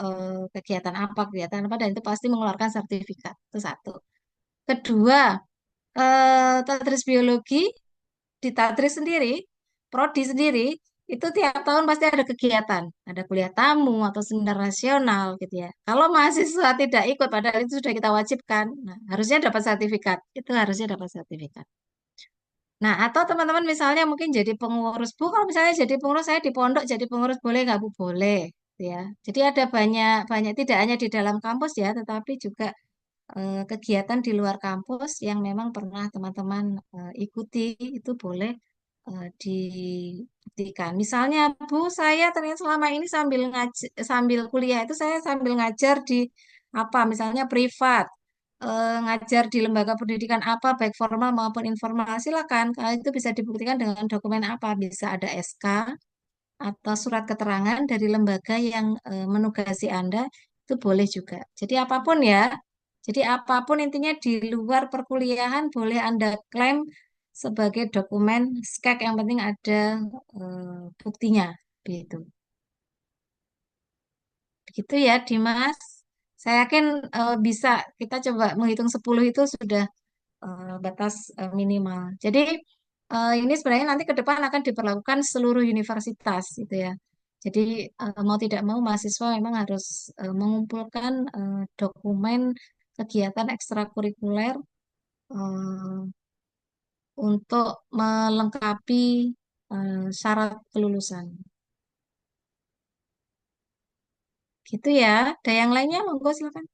kegiatan apa, dan itu pasti mengeluarkan sertifikat. Itu satu. Kedua, tadris biologi di Tadris sendiri, Prodi sendiri, itu tiap tahun pasti ada kegiatan, ada kuliah tamu atau seminar nasional gitu ya. Kalau mahasiswa tidak ikut, padahal itu sudah kita wajibkan, nah, harusnya dapat sertifikat. Itu harusnya dapat sertifikat. Nah, atau teman-teman misalnya mungkin jadi pengurus, Bu, kalau misalnya jadi pengurus, saya di pondok jadi pengurus boleh nggak, Bu? Boleh. Gitu ya. Jadi ada banyak, banyak tidak hanya di dalam kampus ya, tetapi juga kegiatan di luar kampus yang memang pernah teman-teman ikuti itu boleh dibuktikan. Misalnya, Bu, saya ternyata selama ini sambil kuliah itu saya sambil ngajar di apa, misalnya privat, ngajar di lembaga pendidikan apa, baik formal maupun informal, silakan. Kalau itu bisa dibuktikan dengan dokumen apa, bisa ada SK atau surat keterangan dari lembaga yang menugasi Anda, itu boleh juga. Jadi apapun ya, jadi apapun intinya di luar perkuliahan boleh Anda klaim sebagai dokumen SKEK yang penting ada buktinya. Begitu. Begitu ya, Dimas. Saya yakin bisa kita coba menghitung 10 itu sudah batas minimal. Jadi ini sebenarnya nanti ke depan akan diperlakukan seluruh universitas gitu ya. Jadi mau tidak mau mahasiswa memang harus mengumpulkan dokumen kegiatan ekstrakurikuler eh, untuk melengkapi syarat kelulusan. Gitu ya. Ada yang lainnya, monggo silakan.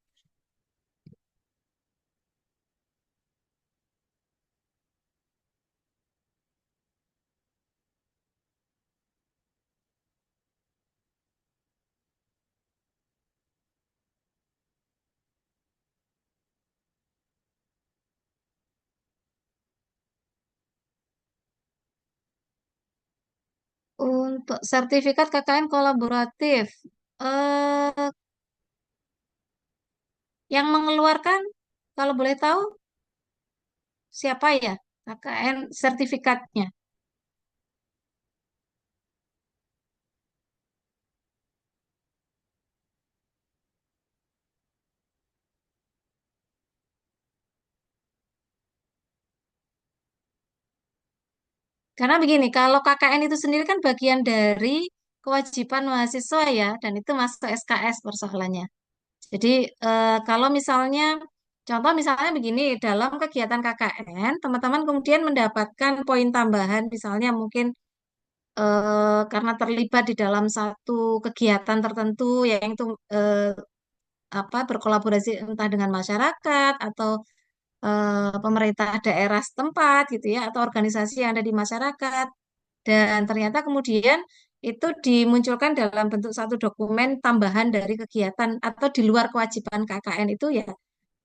Untuk sertifikat KKN kolaboratif, eh, yang mengeluarkan, kalau boleh tahu, siapa ya? KKN sertifikatnya. Karena begini, kalau KKN itu sendiri kan bagian dari kewajiban mahasiswa ya, dan itu masuk SKS persoalannya. Jadi kalau misalnya, contoh misalnya begini, dalam kegiatan KKN, teman-teman kemudian mendapatkan poin tambahan, misalnya mungkin karena terlibat di dalam satu kegiatan tertentu, yang itu apa berkolaborasi entah dengan masyarakat atau pemerintah daerah setempat gitu ya atau organisasi yang ada di masyarakat dan ternyata kemudian itu dimunculkan dalam bentuk satu dokumen tambahan dari kegiatan atau di luar kewajiban KKN itu ya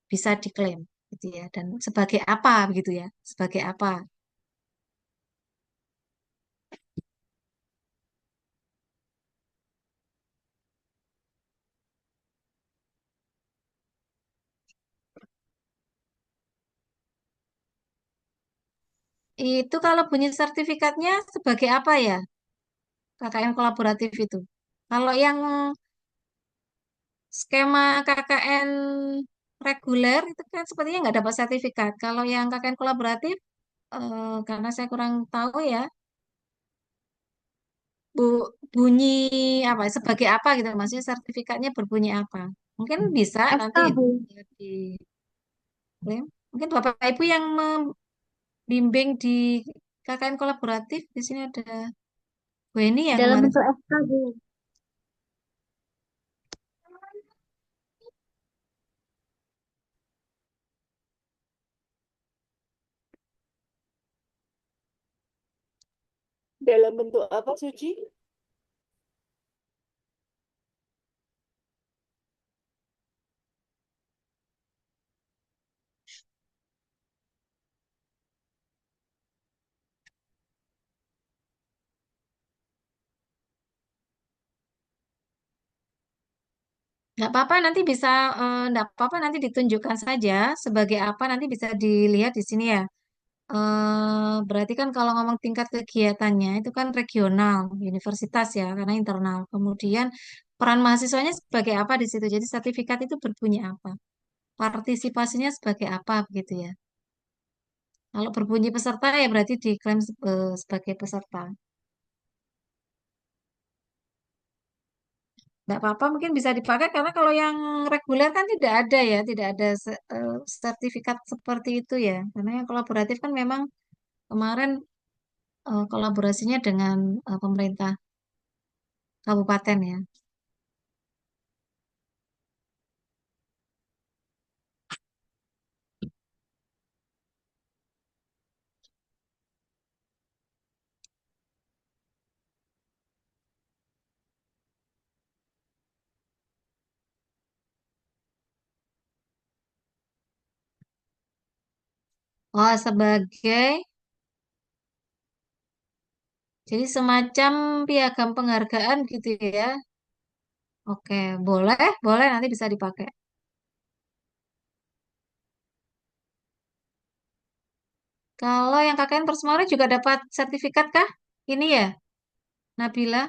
bisa diklaim gitu ya dan sebagai apa begitu ya sebagai apa itu kalau bunyi sertifikatnya sebagai apa ya KKN kolaboratif itu kalau yang skema KKN reguler itu kan sepertinya nggak dapat sertifikat. Kalau yang KKN kolaboratif, karena saya kurang tahu ya, bu, bunyi apa sebagai apa gitu maksudnya sertifikatnya berbunyi apa mungkin bisa nanti SK, Bu. diklaim mungkin Bapak Ibu yang membimbing di KKN kolaboratif di sini ada Bu Eni ya Dalam kemarin bentuk SK, Bu. Dalam bentuk apa, Suci? nggak apa-apa nanti bisa nggak apa-apa nanti ditunjukkan saja sebagai apa nanti bisa dilihat di sini ya. Berarti kan kalau ngomong tingkat kegiatannya itu kan regional, universitas ya, karena internal. Kemudian peran mahasiswanya sebagai apa di situ. Jadi sertifikat itu berbunyi apa? Partisipasinya sebagai apa begitu ya. Kalau berbunyi peserta ya berarti diklaim sebagai peserta. Nggak apa-apa mungkin bisa dipakai karena kalau yang reguler kan tidak ada ya, tidak ada sertifikat seperti itu ya. Karena yang kolaboratif kan memang kemarin kolaborasinya dengan pemerintah kabupaten ya. Oh, sebagai jadi semacam piagam penghargaan gitu ya. Oke, boleh, boleh nanti bisa dipakai. Kalau yang KKN Persmara juga dapat sertifikat kah? Ini ya, Nabila,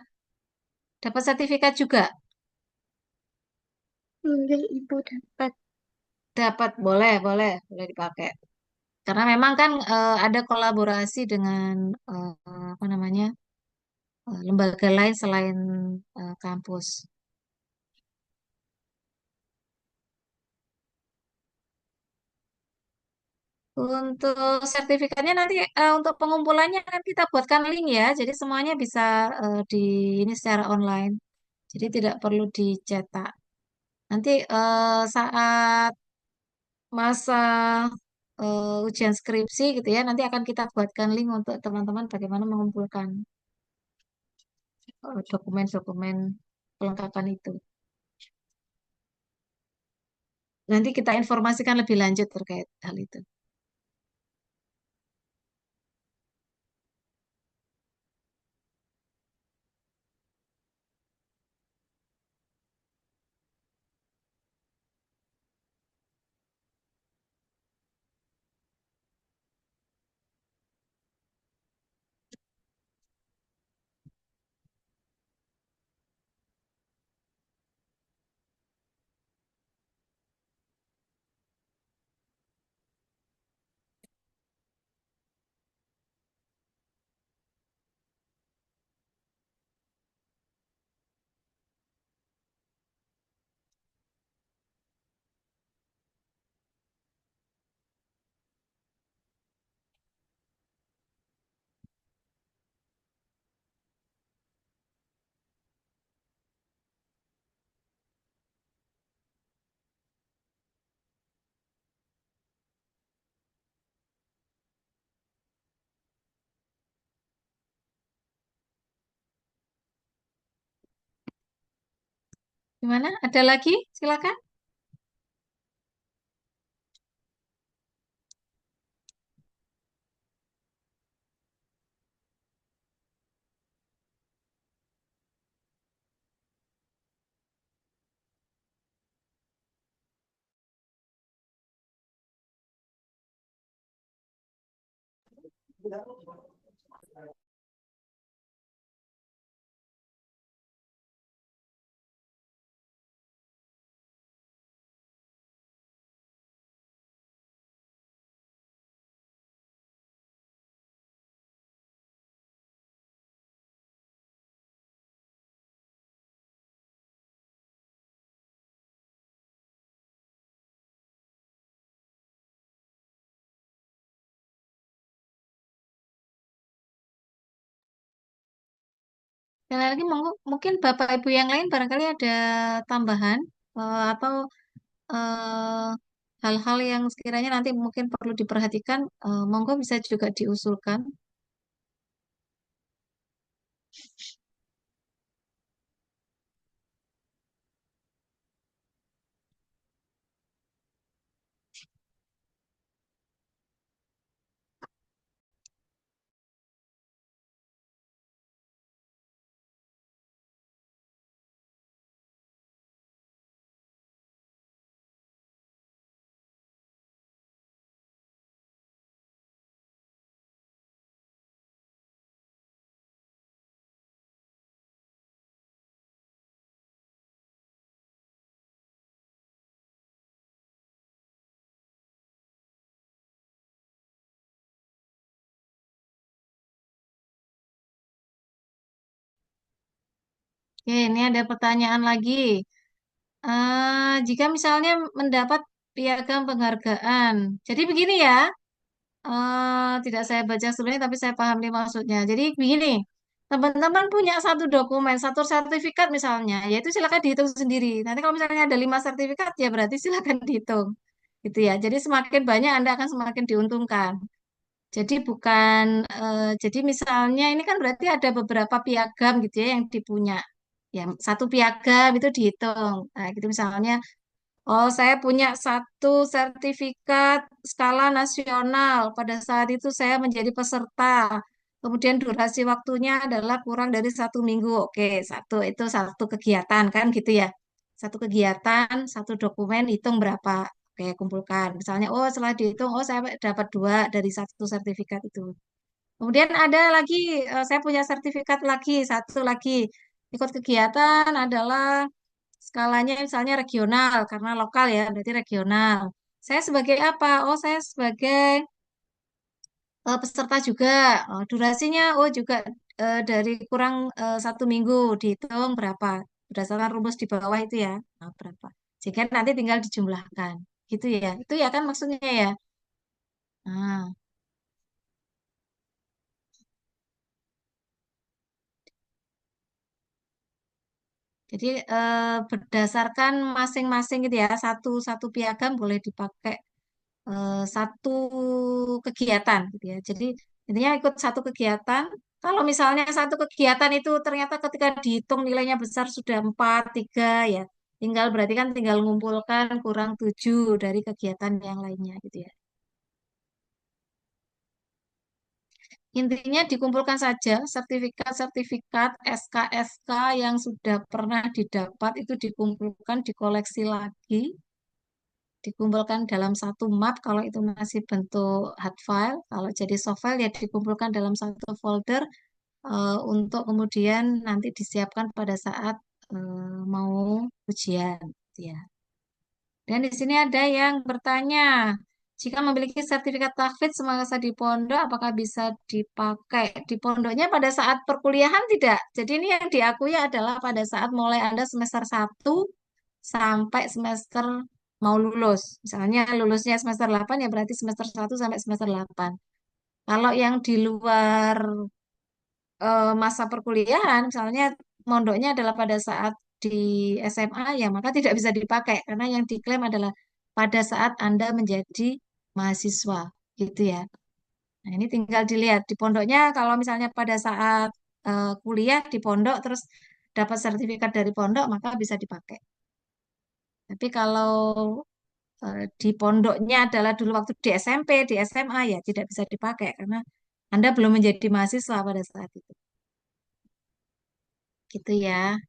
dapat sertifikat juga. Boleh, Ibu dapat. Dapat, boleh, boleh, boleh dipakai. Karena memang kan ada kolaborasi dengan apa namanya lembaga lain selain kampus. Untuk sertifikatnya nanti untuk pengumpulannya kan kita buatkan link ya, jadi semuanya bisa di ini secara online. Jadi tidak perlu dicetak. Nanti saat masa ujian skripsi gitu ya, nanti akan kita buatkan link untuk teman-teman bagaimana mengumpulkan dokumen-dokumen kelengkapan itu. Nanti kita informasikan lebih lanjut terkait hal itu. Gimana? Ada lagi? Silakan. sekali lagi mungkin Bapak Ibu yang lain barangkali ada tambahan atau eh, hal-hal yang sekiranya nanti mungkin perlu diperhatikan, monggo bisa juga diusulkan. Oke, ini ada pertanyaan lagi. Jika misalnya mendapat piagam penghargaan, jadi begini ya, tidak saya baca sebelumnya tapi saya pahami maksudnya. Jadi begini, teman-teman punya satu dokumen, satu sertifikat misalnya, yaitu silakan dihitung sendiri. Nanti kalau misalnya ada 5 sertifikat, ya berarti silakan dihitung, gitu ya. Jadi semakin banyak Anda akan semakin diuntungkan. Jadi bukan, jadi misalnya ini kan berarti ada beberapa piagam gitu ya yang dipunya. Ya, satu piagam itu dihitung. Nah, gitu misalnya, oh saya punya satu sertifikat skala nasional. Pada saat itu saya menjadi peserta. Kemudian durasi waktunya adalah kurang dari 1 minggu. Oke, satu itu satu kegiatan kan gitu ya. Satu kegiatan, satu dokumen hitung berapa. Oke, kumpulkan. Misalnya, oh setelah dihitung, oh saya dapat 2 dari 1 sertifikat itu. Kemudian ada lagi, saya punya sertifikat lagi, satu lagi. Ikut kegiatan adalah skalanya misalnya regional, karena lokal ya, berarti regional. Saya sebagai apa? Oh, saya sebagai peserta juga. Oh, durasinya, oh juga dari kurang 1 minggu, dihitung berapa. Berdasarkan rumus di bawah itu ya, nah, berapa. Jika nanti tinggal dijumlahkan. Gitu ya. Itu ya kan maksudnya ya. Nah. Jadi berdasarkan masing-masing gitu ya, satu satu piagam boleh dipakai satu kegiatan gitu ya. Jadi intinya ikut satu kegiatan. Kalau misalnya satu kegiatan itu ternyata ketika dihitung nilainya besar sudah 4, 3 ya, tinggal berarti kan tinggal mengumpulkan kurang 7 dari kegiatan yang lainnya gitu ya. Intinya dikumpulkan saja sertifikat-sertifikat SK-SK yang sudah pernah didapat itu dikumpulkan, dikoleksi lagi, dikumpulkan dalam satu map kalau itu masih bentuk hard file. Kalau jadi soft file ya dikumpulkan dalam satu folder untuk kemudian nanti disiapkan pada saat mau ujian, gitu ya. Dan di sini ada yang bertanya, jika memiliki sertifikat tahfidz semasa di pondok, apakah bisa dipakai di pondoknya pada saat perkuliahan? Tidak. Jadi ini yang diakui adalah pada saat mulai Anda semester 1 sampai semester mau lulus. Misalnya lulusnya semester 8 ya berarti semester 1 sampai semester 8. Kalau yang di luar masa perkuliahan, misalnya mondoknya adalah pada saat di SMA, ya maka tidak bisa dipakai karena yang diklaim adalah pada saat Anda menjadi mahasiswa, gitu ya. Nah, ini tinggal dilihat di pondoknya kalau misalnya pada saat kuliah di pondok terus dapat sertifikat dari pondok maka bisa dipakai. Tapi kalau di pondoknya adalah dulu waktu di SMP, di SMA ya tidak bisa dipakai karena Anda belum menjadi mahasiswa pada saat itu. Gitu ya.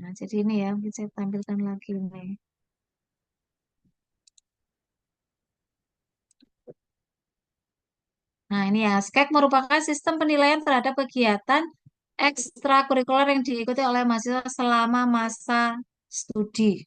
Nah, jadi ini ya, mungkin saya tampilkan lagi ini. Nah, ini ya, SKEK merupakan sistem penilaian terhadap kegiatan ekstrakurikuler yang diikuti oleh mahasiswa selama masa studi.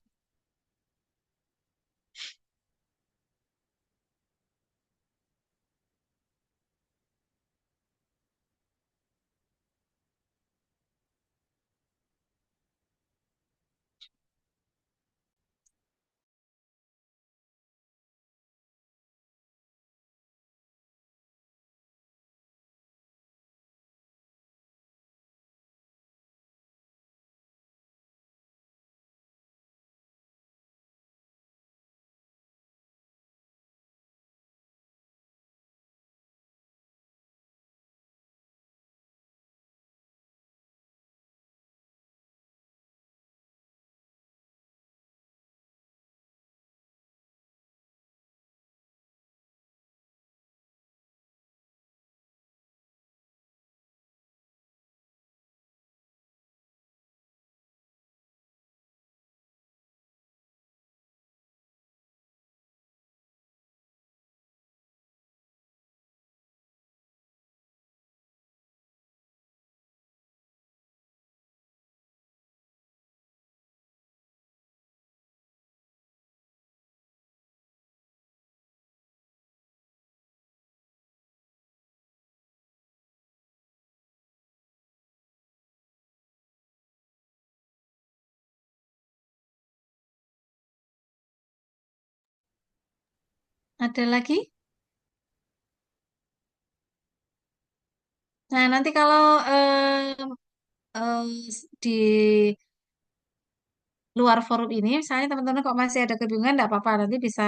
Ada lagi? Nah, nanti kalau di luar forum ini, misalnya teman-teman kok masih ada kebingungan, enggak apa-apa, nanti bisa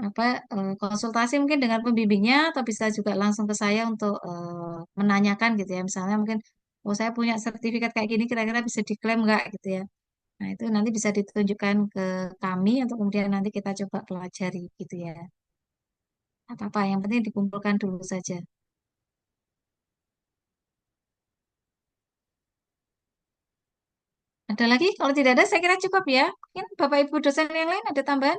apa konsultasi mungkin dengan pembimbingnya atau bisa juga langsung ke saya untuk menanyakan gitu ya. Misalnya mungkin, oh saya punya sertifikat kayak gini, kira-kira bisa diklaim nggak gitu ya. Nah, itu nanti bisa ditunjukkan ke kami untuk kemudian nanti kita coba pelajari gitu ya. Apa-apa, yang penting dikumpulkan dulu saja. Ada lagi? Kalau tidak ada, saya kira cukup ya. Mungkin Bapak Ibu dosen yang lain ada tambahan?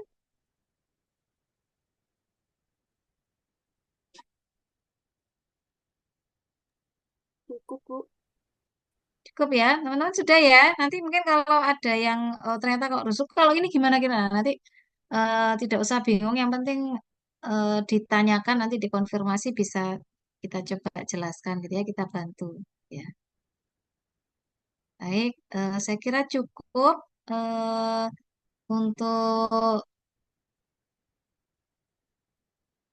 Cukup, Bu. Cukup ya, teman-teman sudah ya. Nanti mungkin kalau ada yang ternyata kok rusuk, kalau ini gimana gimana, nanti tidak usah bingung. Yang penting ditanyakan, nanti dikonfirmasi bisa kita coba jelaskan gitu ya, kita bantu. Ya, baik. Saya kira cukup eh, untuk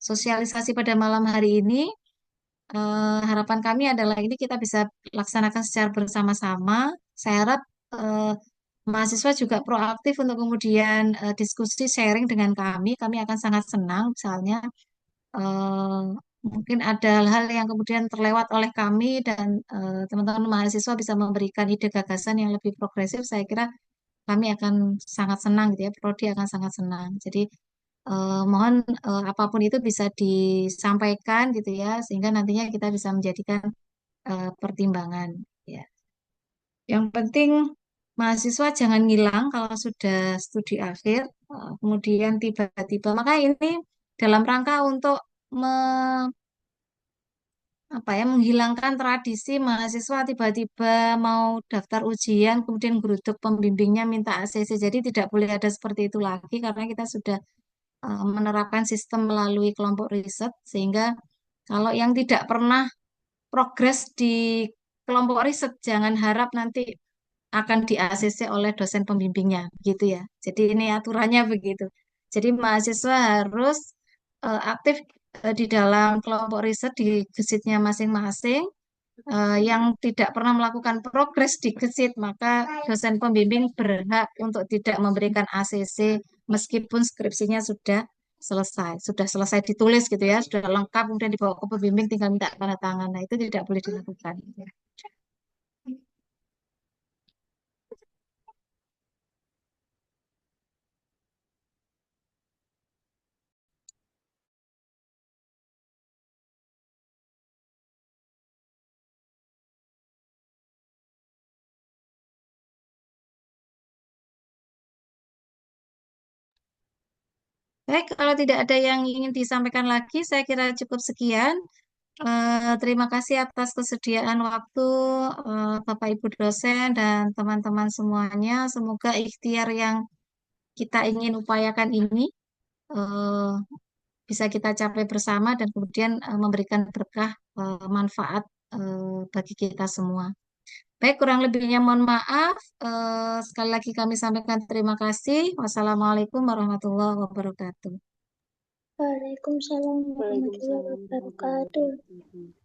sosialisasi pada malam hari ini. Harapan kami adalah ini kita bisa laksanakan secara bersama-sama. Saya harap eh, mahasiswa juga proaktif untuk kemudian diskusi sharing dengan kami. Kami akan sangat senang misalnya eh, mungkin ada hal-hal yang kemudian terlewat oleh kami dan teman-teman mahasiswa bisa memberikan ide gagasan yang lebih progresif. Saya kira kami akan sangat senang gitu ya. Prodi akan sangat senang. Jadi mohon apapun itu bisa disampaikan gitu ya, sehingga nantinya kita bisa menjadikan pertimbangan. Ya. Yang penting mahasiswa jangan ngilang kalau sudah studi akhir, kemudian tiba-tiba. Maka ini dalam rangka untuk apa ya menghilangkan tradisi mahasiswa tiba-tiba mau daftar ujian, kemudian geruduk pembimbingnya minta ACC. Jadi tidak boleh ada seperti itu lagi karena kita sudah menerapkan sistem melalui kelompok riset sehingga kalau yang tidak pernah progres di kelompok riset jangan harap nanti akan di ACC oleh dosen pembimbingnya gitu ya. Jadi ini aturannya begitu. Jadi mahasiswa harus aktif di dalam kelompok riset di gesitnya masing-masing. Yang tidak pernah melakukan progres di gesit, maka dosen pembimbing berhak untuk tidak memberikan ACC meskipun skripsinya sudah selesai ditulis gitu ya, sudah lengkap kemudian dibawa ke pembimbing tinggal minta tanda tangan. Nah, itu tidak boleh dilakukan. Baik, kalau tidak ada yang ingin disampaikan lagi, saya kira cukup sekian. Terima kasih atas kesediaan waktu Bapak Ibu dosen dan teman-teman semuanya. Semoga ikhtiar yang kita ingin upayakan ini eh, bisa kita capai bersama dan kemudian memberikan berkah manfaat bagi kita semua. Baik, kurang lebihnya mohon maaf. Sekali lagi kami sampaikan terima kasih. Wassalamualaikum warahmatullahi wabarakatuh. Waalaikumsalam warahmatullahi Waalaikumsalam warahmatullahi wabarakatuh. wabarakatuh.